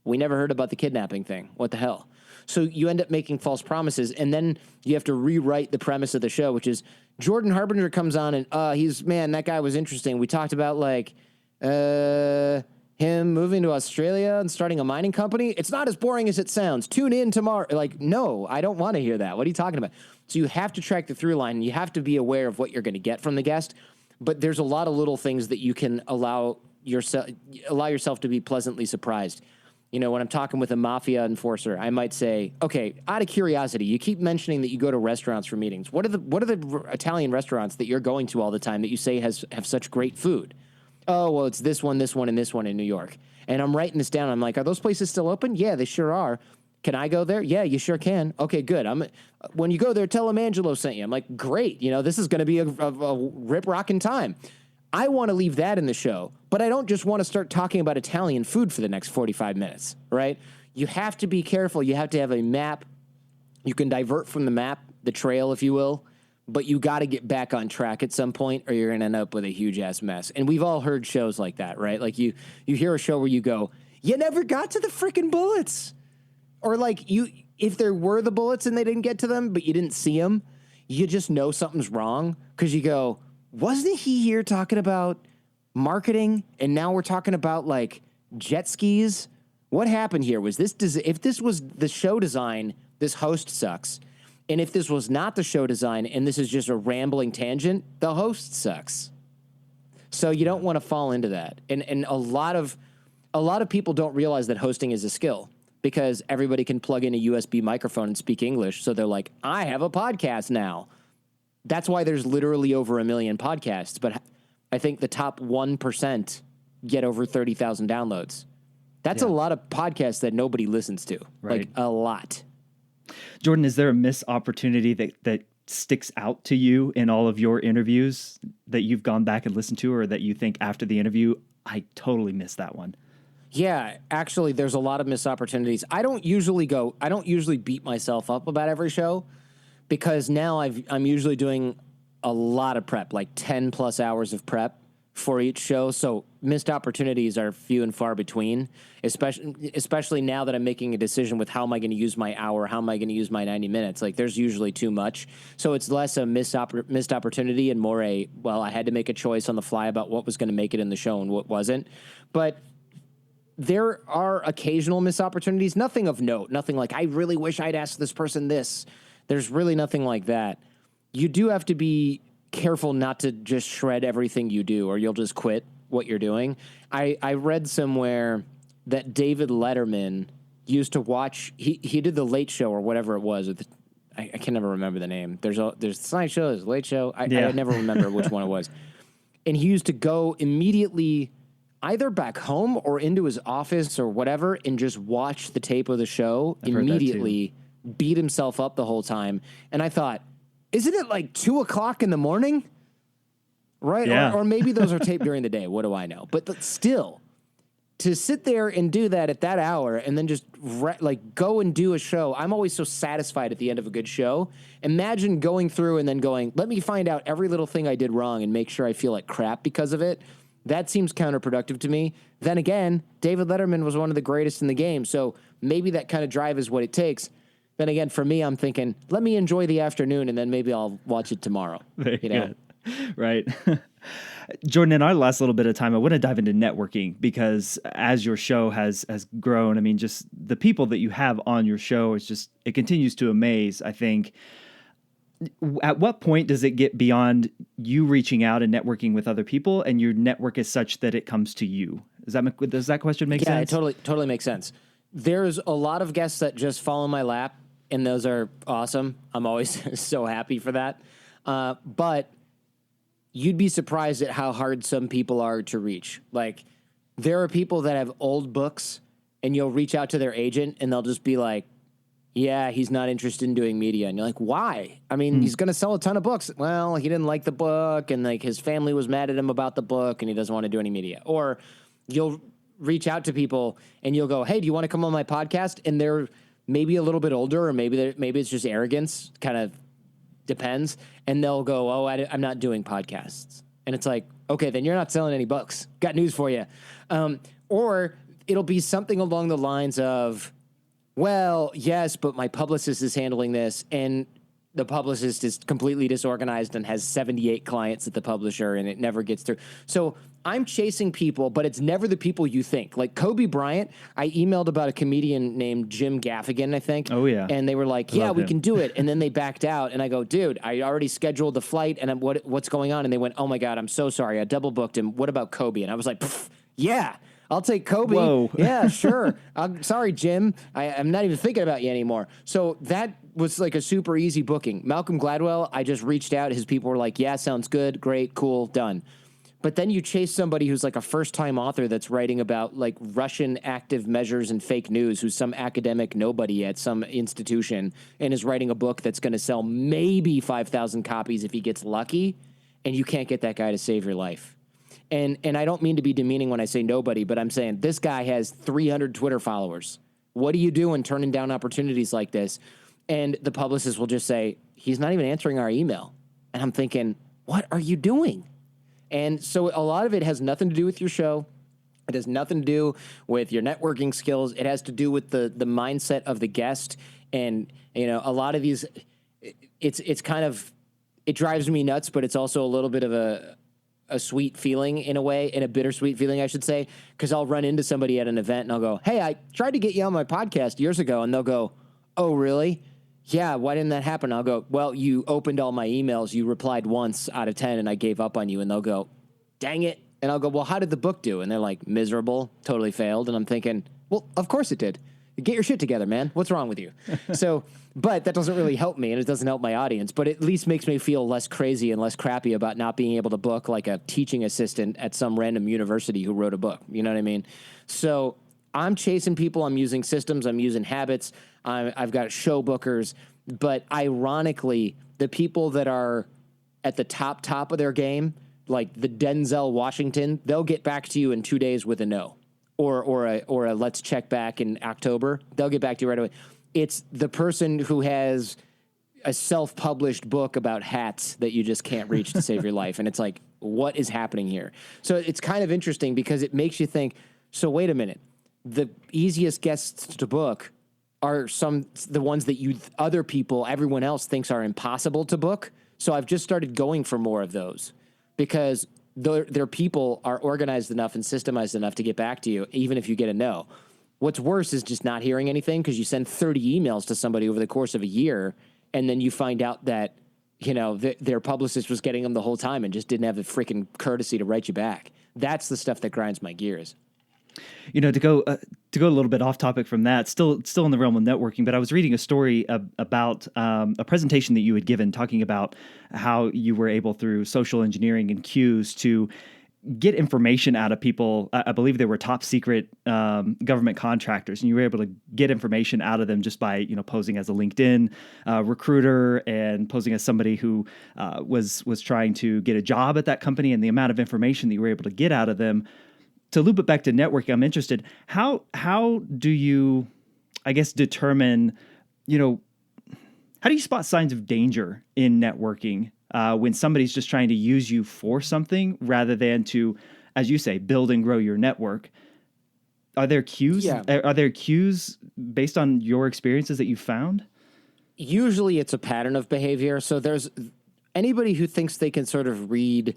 we never heard about the kidnapping thing. What the hell? So you end up making false promises, and then you have to rewrite the premise of the show, which is Jordan Harbinger comes on and, that guy was interesting. We talked about like him moving to Australia and starting a mining company. It's not as boring as it sounds. Tune in tomorrow. Like, no, I don't want to hear that. What are you talking about? So you have to track the through line, and you have to be aware of what you're going to get from the guest. But there's a lot of little things that you can allow yourself to be pleasantly surprised. You know, when I'm talking with a mafia enforcer, I might say, okay, out of curiosity, you keep mentioning that you go to restaurants for meetings. What are the Italian restaurants that you're going to all the time that you say have such great food? Oh, well, it's this one, and this one in New York. And I'm writing this down. I'm like, are those places still open? Yeah, they sure are. Can I go there? Yeah, you sure can. Okay, good. When you go there, tell them Angelo sent you. I'm like, great. You know, this is going to be a rip-rocking time. I want to leave that in the show, but I don't just want to start talking about Italian food for the next 45 minutes, right? You have to be careful. You have to have a map. You can divert from the map, the trail, if you will, but you got to get back on track at some point or you're going to end up with a huge-ass mess. And we've all heard shows like that, right? Like you hear a show where you go, you never got to the freaking bullets. Or like if there were the bullets and they didn't get to them, but you didn't see them, you just know something's wrong because you go, wasn't he here talking about marketing and now we're talking about like jet skis? What happened here? Was this, if this was the show design, this host sucks. And if this was not the show design and this is just a rambling tangent, the host sucks. So you don't want to fall into that. And a lot of people don't realize that hosting is a skill because everybody can plug in a USB microphone and speak English. So they're like, I have a podcast now. That's why there's literally over 1 million podcasts, but I think the top 1% get over 30,000 downloads. That's a lot of podcasts that nobody listens to, right. Like a lot. Jordan, is there a missed opportunity that sticks out to you in all of your interviews that you've gone back and listened to or that you think after the interview, I totally missed that one? Yeah, actually, there's a lot of missed opportunities. I don't usually beat myself up about every show because now I'm usually doing a lot of prep, like 10 plus hours of prep for each show. So missed opportunities are few and far between, especially now that I'm making a decision with how am I going to use my hour, how am I going to use my 90 minutes? Like there's usually too much. So it's less a missed opportunity and more I had to make a choice on the fly about what was going to make it in the show and what wasn't. But there are occasional missed opportunities, nothing of note, nothing like, I really wish I'd asked this person this. There's really nothing like that. You do have to be careful not to just shred everything you do or you'll just quit what you're doing. I read somewhere that David Letterman used to watch, he did the Late Show or whatever it was. I can never remember the name. There's the Tonight Show, there's the Late Show. I never remember which one it was. And he used to go immediately either back home or into his office or whatever and just watch the tape of the show immediately, beat himself up the whole time. And I thought, isn't it like 2:00 in the morning? Right? Yeah. Or maybe those are taped during the day. What do I know? But still, to sit there and do that at that hour and then just go and do a show. I'm always so satisfied at the end of a good show. Imagine going through and then going, let me find out every little thing I did wrong and make sure I feel like crap because of it. That seems counterproductive to me. Then again, David Letterman was one of the greatest in the game. So maybe that kind of drive is what it takes. Then again, for me, I'm thinking, let me enjoy the afternoon and then maybe I'll watch it tomorrow. Very good. Right. Jordan, in our last little bit of time, I want to dive into networking because as your show has grown, I mean, just the people that you have on your show, it continues to amaze, I think. At what point does it get beyond you reaching out and networking with other people and your network is such that it comes to you? Does that question make sense? Yeah, it totally makes sense. There's a lot of guests that just fall in my lap, and those are awesome. I'm always so happy for that. But you'd be surprised at how hard some people are to reach. Like, there are people that have old books, and you'll reach out to their agent, and they'll just be like, yeah, he's not interested in doing media. And you're like, why? I mean, he's going to sell a ton of books. Well, he didn't like the book, and like his family was mad at him about the book, and he doesn't want to do any media. Or you'll reach out to people, and you'll go, hey, do you want to come on my podcast? And they're maybe a little bit older, or maybe it's just arrogance, kind of depends. And they'll go, oh, I'm not doing podcasts. And it's like, okay, then you're not selling any books. Got news for you. Or it'll be something along the lines of, well, yes, but my publicist is handling this, and the publicist is completely disorganized and has 78 clients at the publisher, and it never gets through. So I'm chasing people, but it's never the people you think. Like Kobe Bryant, I emailed about a comedian named Jim Gaffigan, I think. Oh, yeah. And they were like, yeah, we can do it. And then they backed out, and I go, dude, I already scheduled the flight, and what's going on? And they went, oh, my God, I'm so sorry. I double booked him. What about Kobe? And I was like, yeah. I'll take Kobe. Whoa. Yeah, sure. I'm sorry, Jim. I'm not even thinking about you anymore. So that was like a super easy booking. Malcolm Gladwell, I just reached out. His people were like, yeah, sounds good. Great, cool, done. But then you chase somebody who's like a first-time author that's writing about like Russian active measures and fake news, who's some academic nobody at some institution and is writing a book that's going to sell maybe 5,000 copies if he gets lucky, and you can't get that guy to save your life. And I don't mean to be demeaning when I say nobody, but I'm saying this guy has 300 Twitter followers. What do you do in turning down opportunities like this? And the publicist will just say, he's not even answering our email. And I'm thinking, what are you doing? And so a lot of it has nothing to do with your show. It has nothing to do with your networking skills. It has to do with the mindset of the guest. And, you know, a lot of these, it's kind of, it drives me nuts, but it's also a little bit of a sweet feeling in a way, and a bittersweet feeling, I should say, because I'll run into somebody at an event and I'll go, hey, I tried to get you on my podcast years ago. And they'll go, oh, really? Yeah, why didn't that happen? I'll go, well, you opened all my emails. You replied once out of 10 and I gave up on you. And they'll go, dang it. And I'll go, well, how did the book do? And they're like, miserable, totally failed. And I'm thinking, well, of course it did. Get your shit together, man. What's wrong with you? So, but that doesn't really help me, and it doesn't help my audience, but it at least makes me feel less crazy and less crappy about not being able to book like a teaching assistant at some random university who wrote a book. You know what I mean? So I'm chasing people. I'm using systems. I'm using habits. I've got show bookers, but ironically, the people that are at the top of their game, like the Denzel Washington, they'll get back to you in 2 days with a no. Or a let's check back in October. They'll get back to you right away. It's the person who has a self-published book about hats that you just can't reach to save your life. And it's like, what is happening here? So it's kind of interesting because it makes you think, so wait a minute, the easiest guests to book are the ones that other people, everyone else thinks are impossible to book. So I've just started going for more of those because their people are organized enough and systemized enough to get back to you, even if you get a no. What's worse is just not hearing anything because you send 30 emails to somebody over the course of a year, and then you find out that, their publicist was getting them the whole time and just didn't have the freaking courtesy to write you back. That's the stuff that grinds my gears. To go a little bit off topic from that, still in the realm of networking, but I was reading a story about a presentation that you had given talking about how you were able through social engineering and cues to get information out of people. I believe they were top secret government contractors, and you were able to get information out of them just by posing as a LinkedIn recruiter and posing as somebody who was trying to get a job at that company, and the amount of information that you were able to get out of them. To loop it back to networking, I'm interested. How do you, I guess, determine, how do you spot signs of danger in networking when somebody's just trying to use you for something rather than to, as you say, build and grow your network? Are there cues? Yeah. Are there cues based on your experiences that you found? Usually it's a pattern of behavior. So there's anybody who thinks they can sort of read.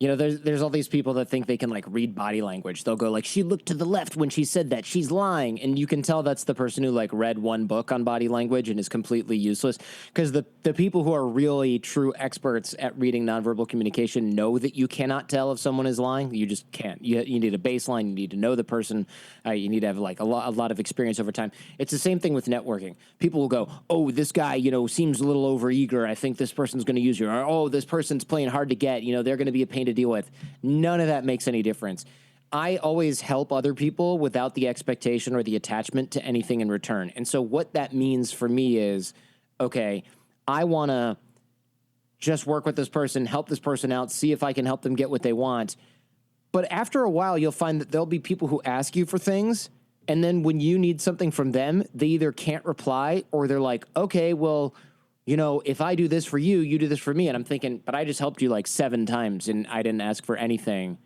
There's all these people that think they can read body language. They'll go she looked to the left when she said that. She's lying. And you can tell that's the person who read one book on body language and is completely useless. Because the people who are really true experts at reading nonverbal communication know that you cannot tell if someone is lying. You just can't. You need a baseline. You need to know the person. You need to have a lot of experience over time. It's the same thing with networking. People will go, oh, this guy, seems a little overeager. I think this person's going to use you. Or, oh, this person's playing hard to get. They're going to be a pain to deal with. None of that makes any difference. I always help other people without the expectation or the attachment to anything in return. And so what that means for me is, okay, I want to just work with this person, help this person out, see if I can help them get what they want. But after a while, you'll find that there'll be people who ask you for things, and then when you need something from them, they either can't reply or they're like, okay, well, if I do this for you, you do this for me. And I'm thinking, but I just helped you 7 times and I didn't ask for anything.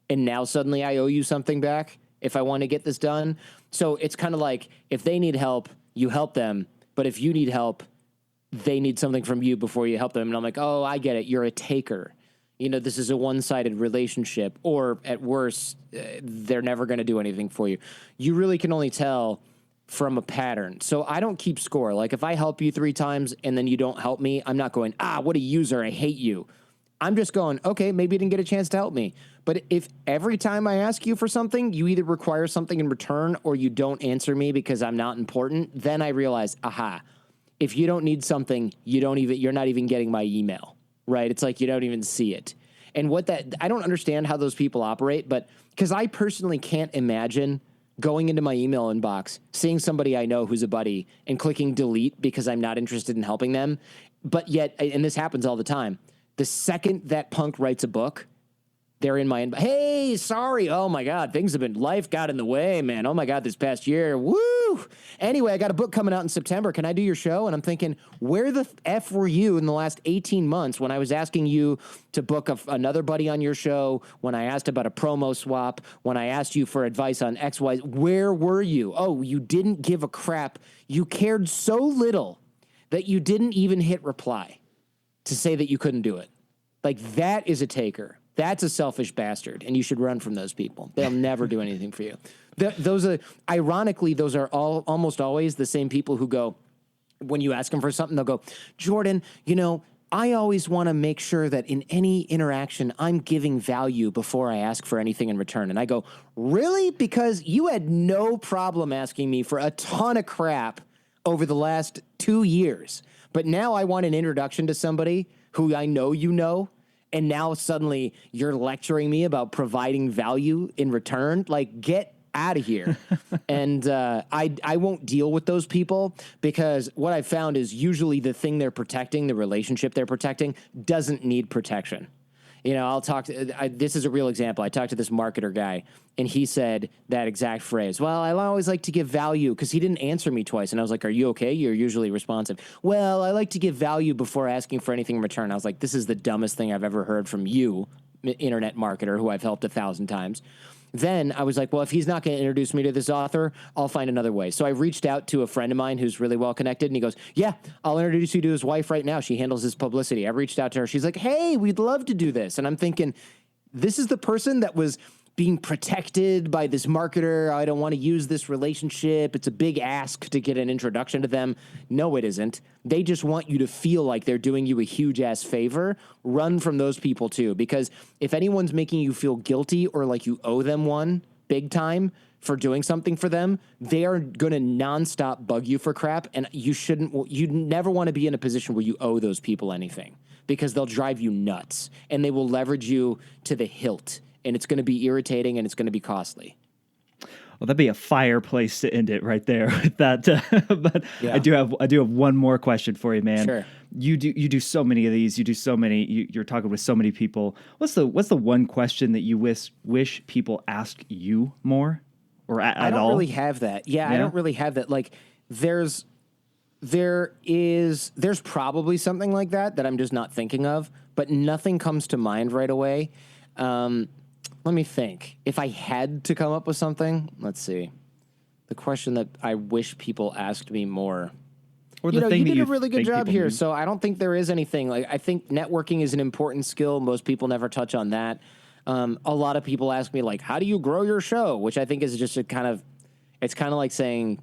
And now suddenly I owe you something back if I want to get this done. So it's kind of like if they need help, you help them. But if you need help, they need something from you before you help them. And I'm like, oh, I get it. You're a taker. This is a one-sided relationship. Or at worst, they're never going to do anything for you. You really can only tell from a pattern. So I don't keep score. If I help you 3 times and then you don't help me, I'm not going, what a user, I hate you. I'm just going, okay, maybe you didn't get a chance to help me. But if every time I ask you for something, you either require something in return or you don't answer me because I'm not important, then I realize, if you don't need something, you're not even getting my email, right? It's you don't even see it. And I don't understand how those people operate, but because I personally can't imagine going into my email inbox, seeing somebody I know who's a buddy and clicking delete because I'm not interested in helping them. But yet, and this happens all the time, the second that punk writes a book, they're in my inbox. Hey, sorry. Oh my God. Life got in the way, man. Oh my God, this past year. Woo. Anyway, I got a book coming out in September. Can I do your show? And I'm thinking, where the F were you in the last 18 months when I was asking you to book another buddy on your show, when I asked about a promo swap, when I asked you for advice on X, Y, where were you? Oh, you didn't give a crap. You cared so little that you didn't even hit reply to say that you couldn't do it. That is a taker. That's a selfish bastard, and you should run from those people. They'll never do anything for you. Ironically, those are almost always the same people who go, when you ask them for something, they'll go, Jordan, I always want to make sure that in any interaction, I'm giving value before I ask for anything in return. And I go, really? Because you had no problem asking me for a ton of crap over the last 2 years. But now I want an introduction to somebody who I know you know. And now suddenly you're lecturing me about providing value in return. Get out of here. And I won't deal with those people because what I found is usually the thing they're protecting, the relationship they're protecting, doesn't need protection. I'll talk to, this is a real example. I talked to this marketer guy and he said that exact phrase. Well, I always like to give value, because he didn't answer me twice. And I was like, are you okay? You're usually responsive. Well, I like to give value before asking for anything in return. I was like, this is the dumbest thing I've ever heard from you, internet marketer, who I've helped 1,000 times. Then I was like, well, if he's not going to introduce me to this author, I'll find another way. So I reached out to a friend of mine who's really well connected, and he goes, yeah, I'll introduce you to his wife right now. She handles his publicity. I reached out to her. She's like, hey, we'd love to do this. And I'm thinking, this is the person that was being protected by this marketer. I don't want to use this relationship. It's a big ask to get an introduction to them. No, it isn't. They just want you to feel like they're doing you a huge ass favor. Run from those people too, because if anyone's making you feel guilty or like you owe them one big time for doing something for them, they are going to nonstop bug you for crap. And you never want to be in a position where you owe those people anything, because they'll drive you nuts and they will leverage you to the hilt. And it's going to be irritating and it's going to be costly. Well, that'd be a fireplace to end it right there with that. But yeah. I do have one more question for you, man. Sure. You do so many of these. You do so many. You're talking with so many people. What's the one question that you wish people ask you more, or at all? I don't really have that. Yeah, I don't really have that. Like, there's probably something like that I'm just not thinking of, but nothing comes to mind right away. Let me think. If I had to come up with something, let's see. The question that I wish people asked me more. Or the thing you did a really good job here, so I don't think there is anything. Like, I think networking is an important skill. Most people never touch on that. A lot of people ask me, like, how do you grow your show? Which I think is just it's kind of like saying,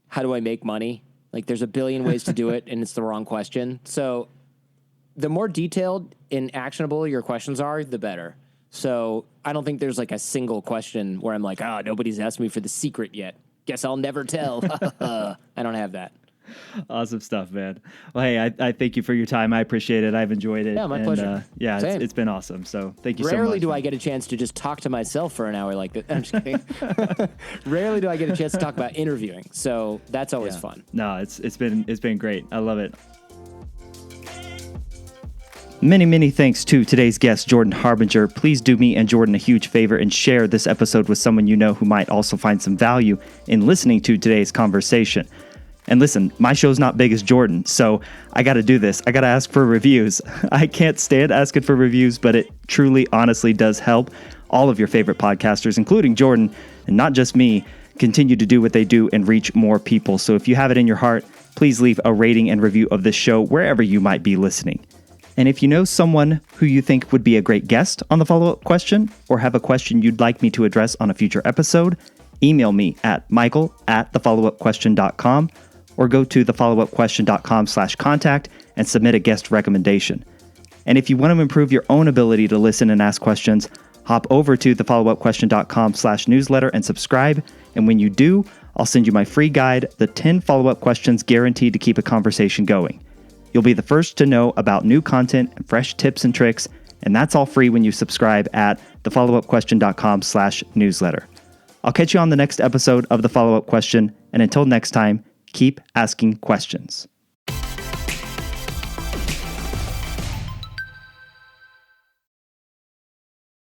how do I make money? Like, there's a billion ways to do it, and it's the wrong question. So the more detailed and actionable your questions are, the better. So I don't think there's like a single question where I'm like, nobody's asked me for the secret yet. Guess I'll never tell. I don't have that. Awesome stuff, man. Well, hey, I thank you for your time. I appreciate it. I've enjoyed it. Yeah, my pleasure. It's been awesome. So thank you so much. Rarely do I get a chance to just talk to myself for an hour like that. I'm just kidding. Rarely do I get a chance to talk about interviewing. So that's always fun. No, it's been great. I love it. Many, many thanks to today's guest, Jordan Harbinger. Please do me and Jordan a huge favor and share this episode with someone you know who might also find some value in listening to today's conversation. And listen, my show's not big as Jordan, so I got to do this. I got to ask for reviews. I can't stand asking for reviews, but it truly, honestly does help all of your favorite podcasters, including Jordan, and not just me, continue to do what they do and reach more people. So if you have it in your heart, please leave a rating and review of this show wherever you might be listening. And if you know someone who you think would be a great guest on the follow-up question, or have a question you'd like me to address on a future episode, email me at michael@thefollowupquestion.com, or go to thefollowupquestion.com/contact and submit a guest recommendation. And if you want to improve your own ability to listen and ask questions, hop over to thefollowupquestion.com/newsletter and subscribe. And when you do, I'll send you my free guide, the 10 follow-up questions guaranteed to keep a conversation going. You'll be the first to know about new content and fresh tips and tricks, and that's all free when you subscribe at thefollowupquestion.com/newsletter. I'll catch you on the next episode of The Follow-Up Question, and until next time, keep asking questions.